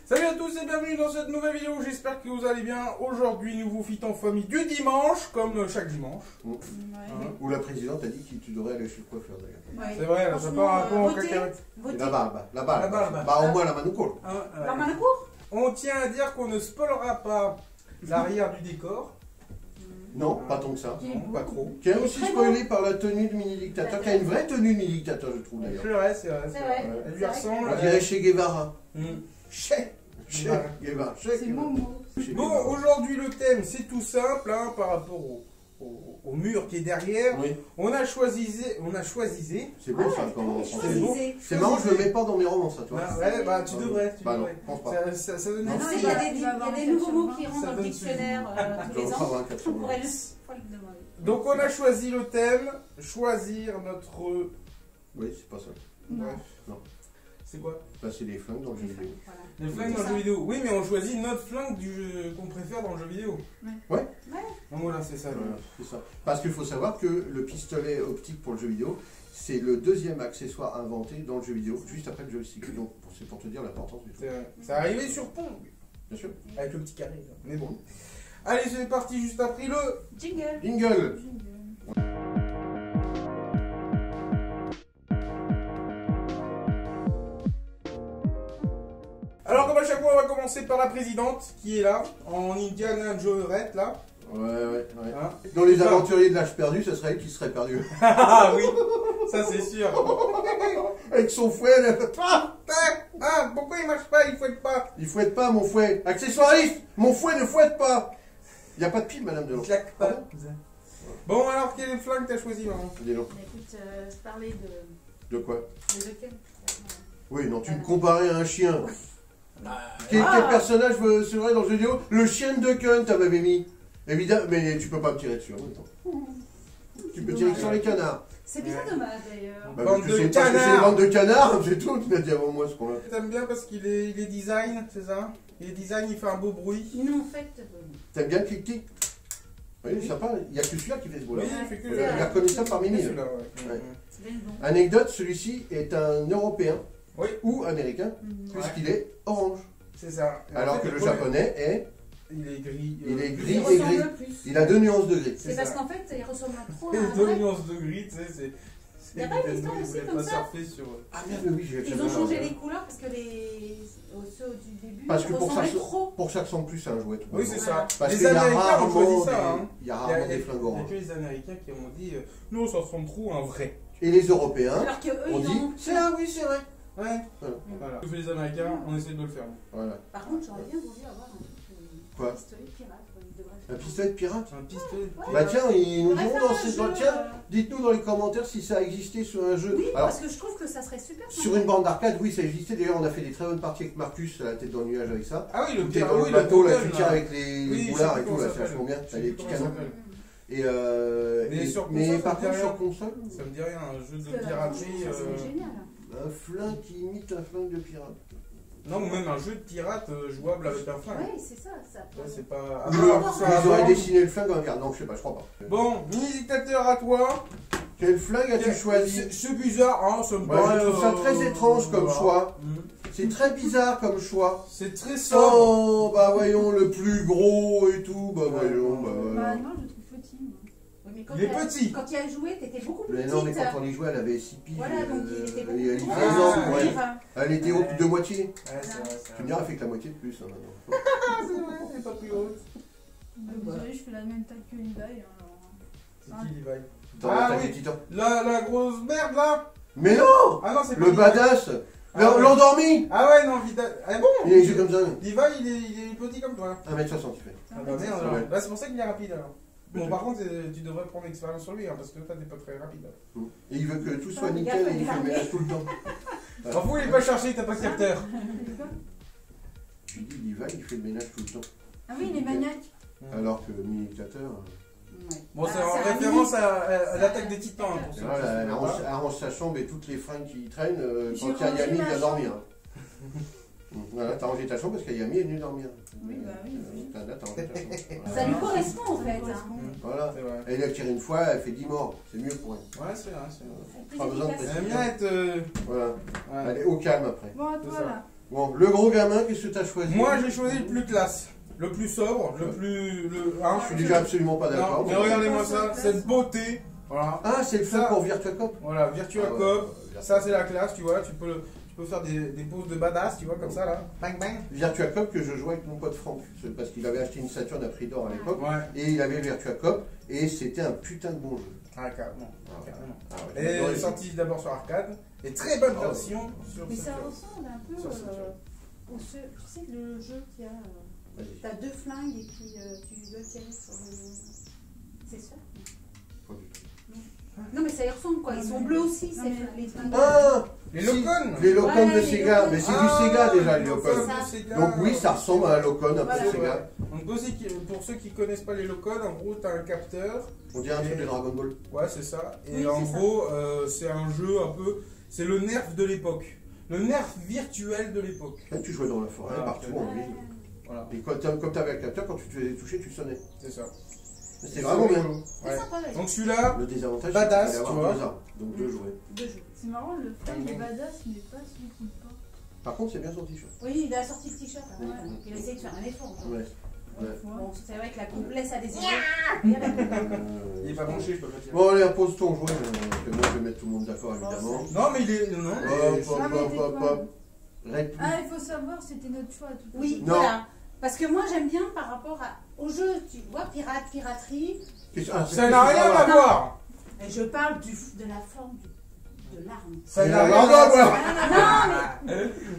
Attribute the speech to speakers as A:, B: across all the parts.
A: Salut à tous et bienvenue dans cette nouvelle vidéo, j'espère que vous allez bien. Aujourd'hui nous vous fîtes en famille du dimanche, comme chaque dimanche.
B: Ouais.
C: Où la présidente a dit que tu devrais aller chez le coiffeur d'ailleurs.
B: Ouais.
A: C'est vrai, ça part un peu en cacahuète.
C: Là-bas.
A: Là-bas.
C: Au moins la Manouko.
B: Dans ma cour.
A: On tient à dire qu'on ne spoilera pas l'arrière du décor.
C: Non, pas tant que ça.
A: Non, pas trop.
C: Qui est aussi spoilé par la tenue de mini-dictateur, qui a une vraie tenue de mini-dictateur, je trouve d'ailleurs.
A: C'est vrai, c'est vrai.
B: C'est vrai.
A: Elle lui ressemble.
C: On dirait chez Guevara.
A: Chez
C: Guevara.
B: C'est mon mot.
A: Bon, aujourd'hui le thème c'est tout simple hein, par rapport au mur qui est derrière.
C: Oui,
A: On a choisi.
C: c'est beau ça quand on
A: C'est beau.
C: C'est marrant, je le mets pas dans mes romans, ça, toi.
A: Ah, ouais, bah tu devrais.
C: Bah non, je pense pas.
A: Ça donne
B: Non,
A: une
B: il y a des nouveaux mots qui rentrent
A: Ça
B: dans le
A: donne
B: dictionnaire tous les
C: J'en
B: ans.
C: prends un
B: On
C: 400.
B: pourrait le demander.
A: Donc on a choisi le thème, choisir notre...
C: Oui, c'est pas ça.
A: Bref.
C: Non.
A: C'est quoi?
C: Là, c'est les flingues dans le jeu vidéo.
A: Les flingues dans le jeu vidéo. Oui, mais on choisit notre flingue qu'on préfère dans le jeu vidéo.
C: Ouais.
A: Donc voilà, c'est ça.
C: Voilà, c'est ça. Parce qu'il faut savoir que le pistolet optique pour le jeu vidéo, c'est le deuxième accessoire inventé dans le jeu vidéo, juste après le joystick. Donc c'est pour te dire l'importance du truc.
A: C'est arrivé sur Pong,
C: Bien sûr.
A: avec le petit carré. Là. Mais bon. Allez, c'est parti juste après le...
B: Jingle.
C: Jingle.
A: Alors comme à chaque fois, on va commencer par la présidente, qui est là, en Indiana Jones, là.
C: Ouais.
A: Hein.
C: Dans les aventuriers de l'âge perdu, ça serait elle qui serait perdue.
A: Ah oui, ça c'est sûr.
C: Avec son fouet, elle fait pas.
A: Ah, pourquoi il marche pas, il fouette pas?
C: Il fouette pas mon fouet. Accessoiriste, mon fouet ne fouette pas. Il n'y a pas de pile, madame
A: Il
C: Delon.
A: claque pas. Bon, alors, quel est le flingue que t'as choisi, maman?
C: Dis donc.
B: Écoute, je parlais de
C: De quoi?
B: lequel.
C: Oui, non, tu me comparais à un chien. Quel personnage serait dans le jeu vidéo? Le chien de Gun, tu m'avais mis. Évidemment, mais tu peux pas me tirer dessus en même temps. Tu peux tirer sur les canards.
B: C'est bien dommage d'ailleurs.
C: Bah,
A: Bande
C: tu
A: de
C: sais pas ce que c'est
A: canards.
C: une bande de canards, c'est tout. Tu m'as dit avant moi ce qu'on a.
A: T'aimes bien parce qu'il est design, c'est ça? Il est design, il fait un beau bruit.
B: Non, en fait.
C: T'aimes bien le clic-clic? Oui, c'est sympa. Il n'y a que celui-là qui fait ce bruit-là.
A: Oui, il fait que
C: Il a reconnu ça parmi
A: que
C: mille.
A: celui-là, ouais.
C: Ouais.
B: C'est bien bon.
C: Anecdote, celui-ci est un Européen
A: Oui,
C: ou Américain, puisqu'il est orange.
A: c'est ça. Et en
C: Alors
A: fait,
C: que le
A: premier-
C: japonais est...
A: Il est gris.
C: Il est
B: Il
C: gris et
B: ressemble
C: gris.
B: plus.
C: Il a 2 nuances de gris.
A: C'est
B: C'est parce
A: ça.
B: qu'en fait, il ressemble trop à
A: Et
B: un
A: deux
B: vrai.
A: nuances de gris, tu sais, c'est...
B: Y a pas une histoire
A: Ils
B: aussi
A: voulaient
B: comme
A: pas
B: ça
A: surfer sur...
C: Ah merde, oui, j'ai
B: Ils ont changé les couleurs parce que ceux du début
C: Parce que pour ça,
B: ressemblaient trop.
C: pour ça ressemble plus à un jouet. tout
A: Oui,
C: simplement.
A: c'est ça.
C: Parce
A: Les
C: qu'il y a
A: Américains ont
C: rarement
A: choisi ça, hein.
C: il y a
A: Il y
C: rarement
A: a
C: des flingues oranges.
A: que les Américains qui ont dit non, ça ressemble trop à un vrai.
C: Et les Européens,
B: Alors qu'eux,
C: on
B: ils
C: dit,
B: ont.
C: c'est ah oui, c'est vrai.
A: Ouais.
C: Voilà.
A: Voilà. Ce que fait les Américains, on essaie de le faire.
C: Voilà.
B: Par contre, j'aurais bien voulu avoir un truc.
C: Quoi
B: Pistolet pirate. Il devrait
C: Un
B: faire
C: pistolet de pirate.
A: Un pistolet.
C: Bah tiens, ils nous
B: On devrait
C: diront
B: faire
C: dans
B: un
C: ces...
B: jeu,
C: Tiens, dites-nous dans les commentaires si ça a existé sur un jeu.
B: Oui,
C: Alors,
B: parce que je trouve que ça serait super.
C: sur une bande d'arcade, oui, ça existait. D'ailleurs, on a fait des très bonnes parties avec Marcus, la tête dans le nuage avec ça.
A: Ah oui, le
C: T'es dans
A: oui,
C: le bateau, là,
A: Pokémon,
C: tu tires avec les
A: Oui,
C: boulards
A: je sais
C: et
A: plus
C: tout,
A: comment
C: là,
A: ça
C: c'est vachement bien.
A: s'appelle.
C: T'as les petits
A: Je sais plus
C: canons.
A: comment
C: Et,
A: Mais sur
C: mais
A: console,
C: par
A: ça me
C: contre,
A: dit
C: sur
A: rien.
C: console,
A: Ça me dit rien, un jeu de
B: Ça,
A: piraterie.
B: c'est génial.
C: un flingue qui imite un flingue de pirate.
A: Non, ou même un jeu de pirate jouable avec un flingue.
B: Oui, c'est ça.
A: Ouais, c'est pas.
C: Ils auraient dessiné le flingue en garde. Non, je sais pas, je crois pas.
A: Bon, mini dictateur à toi.
C: Quel flingue as-tu choisi?
A: C'est bizarre, hein, ça me
C: Moi,
A: paraît,
C: je trouve ça très étrange comme
A: voilà.
C: choix.
A: Mhm.
C: C'est très bizarre comme choix.
A: C'est très sobre.
C: Oh, bah voyons, le plus gros et tout. Bah voyons, bah
B: Bah,
C: voilà.
B: moi, je le trouve petit. moi. Oui, mais quand
A: Il est
B: tu as-
A: petit.
B: Quand il a joué, t'étais beaucoup plus
C: Mais
B: petite.
C: non, mais quand on y jouait, elle avait 6 piges.
B: Voilà, donc il était beaucoup
C: et elle
B: plus
C: y
B: grand.
C: fait
A: Ah,
C: énorme,
A: oui.
C: ouais.
B: Enfin,
C: Elle était haute de moitié.
A: Ouais, c'est vrai, c'est
C: Tu
A: vrai.
C: me diras, elle fait que la moitié de plus. Hein, maintenant.
A: Ah, c'est vrai, elle est pas plus haute.
D: Désolé, je fais la même taille que Levi. Alors...
A: C'est qui Levi?
C: Dans
A: Ah,
C: la taille
A: oui.
C: des titans.
A: La grosse merde là.
C: Mais non,
A: Ah non, c'est pas
C: le
A: Levi.
C: badass,
A: Ah, ouais.
C: l'endormi.
A: Ah ouais, non, Vidal. Ah bon?
C: Il est comme ça.
A: Levi, il est petit comme toi.
C: 1m60, il fait.
A: Ah bah merde,
C: Ouais.
A: alors. Bah, c'est pour ça qu'il est rapide alors. Bon,
C: Peut-être.
A: par contre, tu devrais prendre l'expérience sur lui, hein, parce que toi, t'es pas très rapide.
C: Et il veut que tout soit
B: Ah,
C: nickel
B: regarde,
C: et il fait le
B: regarde.
C: ménage tout le temps.
A: T'en fous, il est pas cherché, t'as pas de capteur.
C: Je dis, il va, il fait le ménage tout le temps.
D: Ah oui, il est maniaque.
C: Alors que le mini-dictateur,
B: ouais.
A: Bon, c'est
B: Ah,
A: en
B: c'est un
A: référence à l'attaque des titans, hein, pour ceux qui
C: voilà, elle
A: savent pas.
C: arrange sa chambre et toutes les fringues qui y traînent
D: J'ai
C: quand il y a
D: rangé
C: Yami, il
D: ma
C: vient
D: chambre.
C: dormir. Voilà, t'as rangé ta chambre parce qu'il y a Yami, elle est venue dormir.
D: Oui, bah oui.
C: Là, t'as rangé ta chambre.
B: Ça lui correspond en
D: Ça
B: fait.
D: lui correspond.
C: Voilà.
A: C'est vrai.
C: Elle a tiré une fois, elle fait 10 morts. C'est mieux pour elle.
A: Ouais, c'est vrai, c'est vrai.
C: Pas besoin de
A: Elle aime bien être.
C: Voilà.
A: Ouais.
C: Elle est au calme après.
D: Bon, à
A: C'est
D: toi
A: ça.
D: là.
C: Bon, le gros gamin, qu'est-ce que t'as choisi?
A: Moi, j'ai choisi le plus classe, le plus sobre, le plus... hein.
C: Je suis déjà absolument pas
A: Non,
C: d'accord.
A: mais regardez-moi ça, cette beauté. Voilà.
C: Ah, c'est le flingue
A: Ça.
C: pour Virtua Cop.
A: Voilà, Virtua
C: Ah ouais,
A: Cop,
C: ouais.
A: ça c'est la classe, tu vois, tu peux faire des poses de badass, tu vois, comme ça là. Bang bang.
C: Virtua Cop que je jouais avec mon pote Franck. C'est parce qu'il avait acheté une Saturn à prix d'or à l'époque.
A: Ouais.
C: Et il avait Virtua Cop. Et c'était un putain de bon jeu.
A: Ah, carrément.
C: Ah,
A: Carrément.
C: Ah ouais,
A: Et
C: j'adorais
A: elle est
C: ça.
A: sortie d'abord sur arcade, et très bonne
C: Oh.
A: version sur
B: Mais ça
A: Saturn.
B: ressemble un peu
A: Ça, c'est sûr.
B: au jeu. Tu sais, le jeu qui a.
C: Vas-y.
B: T'as 2 flingues et puis tu dois tirer sur le. C'est ça?
C: Pas du tout.
B: Non, mais ça y ressemble quoi. Ils sont bleus aussi,
D: Non,
B: ces
D: mais-
B: les flingues.
C: Ah,
A: Les
C: si,
A: Locon.
C: Les Locon
B: Voilà,
C: de
B: les
C: Sega.
B: Locon.
C: Mais c'est
A: Ah,
C: du Sega déjà, les
A: Locon
C: Locon.
A: de Sega.
C: Donc oui, ça ressemble à un Locon, un peu
B: Voilà.
C: de Sega.
A: Donc aussi, pour ceux qui connaissent pas les Locon, en gros, t'as un capteur.
C: On dirait un truc de Dragon Ball.
A: Ouais, c'est ça. Et
B: Oui,
A: en
B: c'est ça.
A: gros, c'est un jeu un peu. C'est le nerf de l'époque. Le nerf virtuel de l'époque.
C: Là, tu jouais dans la forêt,
A: Voilà.
C: partout en ville.
A: Voilà,
C: Et comme tu avais un capteur, quand tu te faisais toucher, tu sonnais.
A: c'est ça.
C: C'était vraiment bien.
B: C'est
A: Ouais.
B: sympa d'ailleurs.
A: Donc celui-là,
C: Le désavantage,
A: Badass,
C: c'est qu'il fallait
A: tu vois.
C: avoir 2 armes. Donc 2 jouets.
B: 2 jeux.
D: C'est marrant, le flingue est badass, mais pas celui qui porte.
C: Par contre, c'est bien son t-shirt.
B: Oui, il a sorti le t-shirt. Hein.
C: Ouais.
B: Il a essayé de faire un effort. Hein.
C: Ouais. Ouais.
B: Bon, c'est vrai que la coupe laisse à désirer.
A: il est pas branché, je peux pas tirer.
C: Bon, allez, impose ton jouet. Parce que moi, je vais mettre tout le monde d'accord, évidemment.
A: Non, mais il est. Non,
C: Hop,
A: mais-
C: hop,
D: Ah, mais
C: hop,
D: t'es
C: hop,
D: quoi
C: hop. Red
D: Ah, il faut savoir, c'était notre choix tout à
B: Oui,
C: Non.
B: voilà. Parce que moi j'aime bien par rapport au jeu, tu vois, piraterie.
A: Ça n'a rien à voir.
B: Et je parle de la forme de l'arme.
A: Ça
C: Et
A: n'a
C: là,
A: rien
C: non,
A: à
C: voilà.
A: voir.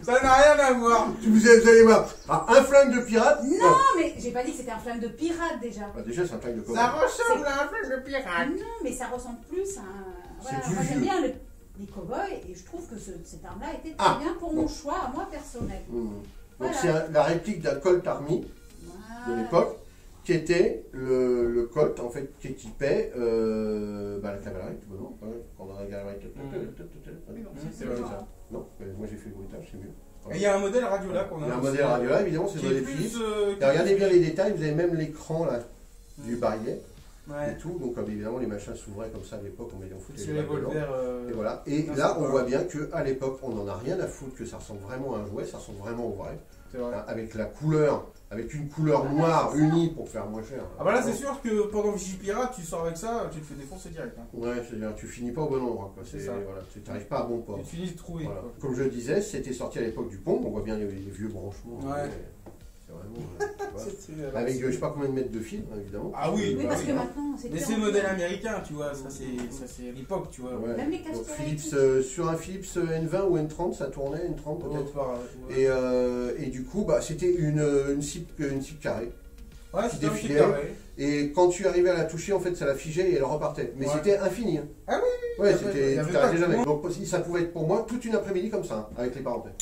A: Ça n'a rien à voir.
C: Vous allez voir. Ah, un flingue de pirate.
B: Non, mais j'ai pas dit que c'était un flingue de pirate déjà.
C: Bah, déjà, c'est un flingue de
A: Ça
C: combat.
A: ressemble à un film de pirate.
B: Non, mais ça ressemble plus à un. Voilà,
C: C'est plus
B: moi j'aime
C: vieux.
B: bien les cow-boys et je trouve que cette arme-là était très
C: Ah,
B: bien pour
C: bon.
B: mon choix, à moi personnel.
C: Donc,
B: Voilà.
C: c'est la réplique d'un Colt Army de
B: Voilà.
C: l'époque, qui était le Colt, en fait, qui équipait la cavalerie, tout bonnement. Pendant la cavalerie.
A: C'est vrai, ça.
C: Non, mais moi j'ai fait le bruitage, c'est mieux.
A: Et il y a un modèle radio là qu'on a.
C: Il y a un modèle radio là, évidemment, c'est
A: Qui
C: le
A: est
C: modèle
A: plus.
C: Philips. Et regardez bien les détails, vous avez même l'écran là du barillet
A: Ouais.
C: et tout. Donc, comme évidemment, les machins s'ouvraient comme ça à l'époque, on mettait en foot.
A: C'est les Voltaire.
C: Et voilà. Et
A: Non,
C: là,
A: c'est
C: on
A: pas-
C: voit bien qu'à l'époque, on n'en a rien à foutre, que ça ressemble vraiment à un jouet, ça ressemble vraiment au vrai.
A: C'est vrai.
C: Hein, avec la couleur, avec une couleur noire
B: c'est ça.
C: unie pour faire moins cher.
A: Ah bah là, c'est sûr que pendant Vigie Pirate, tu sors avec ça, tu te fais défoncer direct. Hein.
C: Ouais, c'est-à-dire, tu finis pas au bon endroit.
A: C'est ça.
C: Voilà, tu n'arrives pas à bon port.
A: Tu te finis de trouver.
C: Voilà.
A: quoi.
C: Comme je le disais, c'était sorti à l'époque du pont, on voit bien les vieux branchements.
A: Ouais.
C: C'est vraiment. tu vois.
A: C'était-
C: Avec je sais pas combien de mètres de fil, évidemment.
A: Ah oui,
B: Oui,
A: bah
B: parce
A: oui,
B: que
A: hein.
B: maintenant c'est
A: Mais c'est le modèle américain, tu vois, ça c'est l'époque, tu vois.
C: Ouais.
B: Même les
C: Donc,
B: casse-pieds
C: Philips,
B: électriques.
C: sur un Philips N20 ou N30, ça tournait, N30
A: Oh,
C: peut-être.
A: ouais.
C: Et du coup, bah, c'était une cible carrée.
A: Ouais,
C: qui
A: c'était un petit
C: défilait.
A: carré.
C: Et quand tu arrivais à la toucher, en fait, ça la figeait et elle repartait. Mais
A: Ouais.
C: c'était infini. Hein.
A: Ah oui,
C: Ouais,
A: il y
C: c'était.
A: avait
C: Tu
A: pas
C: t'arrêtais
A: de
C: jamais.
A: point.
C: Donc, ça pouvait être pour moi toute une après-midi comme ça, hein, avec les parenthèses.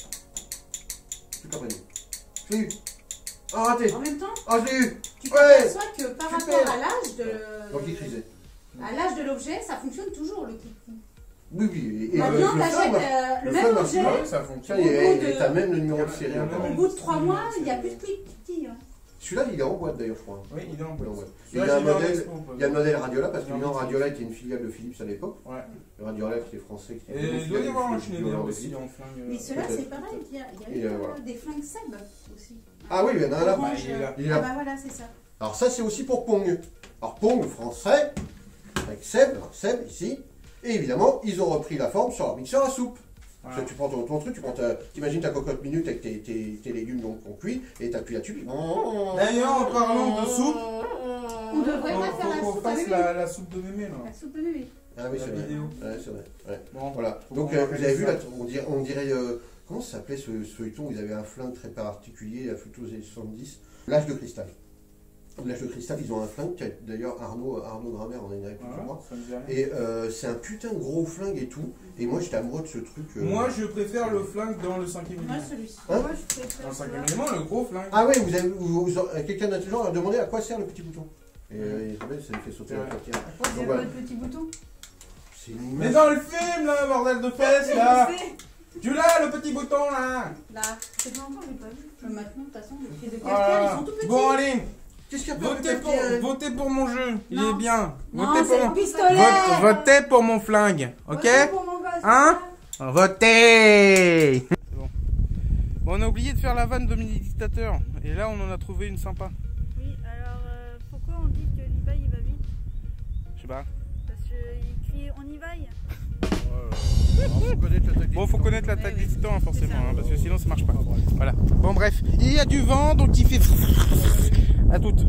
C: Toute l'après-midi. Je l'ai eu. Ah, raté.
B: En même temps,
C: Ah, je l'ai eu.
B: tu
C: Ouais.
B: t'aperçois que par
C: Super.
B: rapport à l'âge de.
C: Donc, il crisait.
B: À l'âge de l'objet, ça fonctionne toujours le kit.
C: Oui, oui. Et
B: Maintenant,
C: le
B: t'achètes
C: flingue,
B: le
C: le
B: même
C: flingue,
B: objet.
A: Ouais, ça
C: tiens,
A: fonctionne.
C: et
B: Au bout de-
C: t'as même le numéro de série.
A: Il y a
C: encore.
A: même-
B: Au bout de 3 mois, il n'y a plus de clic. Hein.
C: Celui-là, il est en boîte d'ailleurs, je crois.
A: Oui, il est en
C: Il est en
A: boîte.
C: boîte. Il y
A: Celui-là,
C: a un
A: j'ai vu en
C: modèle.
A: expo,
C: Il y a le modèle Radiola, parce que
A: Il est en
C: maintenant
A: boîte.
C: Radiola était une filiale de Philips à l'époque.
A: Ouais.
C: Le Radiola qui était français. Qui était
A: Et
C: une
A: il doit y
C: filiale
A: avoir un
C: de
A: Schneider
C: Philips.
A: aussi en flingue.
B: Mais ceux-là,
C: peut-être.
B: c'est pareil. Il y a
C: Et,
B: eu
C: voilà.
B: des flingues Seb aussi.
C: Ah oui, il y en a un là.
A: Bah, il est là.
C: Il est
B: Ah
C: là.
B: bah voilà, c'est ça.
C: Alors ça, c'est aussi pour Pong. Alors Pong, français, avec Seb ici. Et évidemment, ils ont repris la forme sur leur mixeur à soupe.
A: Voilà.
C: Parce que tu prends ton truc, t'imagines ta cocotte minute avec tes légumes donc qu'on cuit, et t'appuies là-dessus. puis-
A: D'ailleurs, en parlant de soupe,
B: On devrait pas faire la
A: faut qu'on
B: soupe à
A: fasse
B: bébé.
A: la soupe de mémé là.
B: La soupe de bébé.
C: Ah oui,
A: La
C: c'est vrai.
A: vidéo.
C: Ouais, c'est vrai. Ouais.
A: Bon,
C: Voilà.
A: faut
C: Donc
A: qu'on
C: vous
A: organise
C: avez vu
A: ça.
C: là, on dirait comment ça s'appelait ce feuilleton? Ils avaient un flingue très particulier, la photo des 70. L'âge de cristal. L'âge de cristal, ils ont un flingue qui a d'ailleurs Arnaud Grammaire en a une réplique pour
A: Voilà,
C: moi.
A: ça me dit rien.
C: Et c'est un putain de gros flingue et tout. Et moi j'étais amoureux de ce truc.
A: Moi, je préfère le flingue dans le 5ème
B: Moi,
A: élément.
B: celui-ci.
C: Hein
D: Moi, je préfère
A: Dans le 5ème
D: celui-là.
A: élément, le gros flingue.
C: Ah oui, quelqu'un d'intelligent a demandé à quoi sert le petit bouton. Et Isabelle, ça lui fait sauter la
A: Ouais.
C: portière.
D: Pourquoi il y a
C: Voilà.
D: pas de petit bouton?
C: C'est une
A: Mais
C: image.
A: dans le film là, bordel de fesses là.
D: Je sais.
A: Tu l'as, le petit bouton là.
B: Là.
D: C'est longtemps, j'ai pas vu.
B: Mais maintenant, de toute façon, les pieds de
A: Voilà.
B: calcaire, ils sont tout petits.
A: Bon, allez,
C: Qu'est-ce qu'il y a pas
A: votez pour mon jeu. Il
B: Non.
A: est bien.
B: Non,
A: Votez
B: c'est
A: pour
B: le
A: mon...
B: pistolet.
A: Votez pour mon flingue, ok?
D: Votez pour mon gosse,
A: Hein?
D: voilà.
A: Votez. Bon, on a oublié de faire la vanne de mini dictateur. Et là, on en a trouvé une sympa.
D: Oui, alors pourquoi on dit que l'e-bike il va vite?
A: Je sais pas.
D: Parce qu'il crie on y vaille.
A: Bon, faut connaître la tactique du temps, forcément, hein, parce que sinon ça marche pas. Voilà. Bon, bref, il y a du vent, donc il fait. À toutes.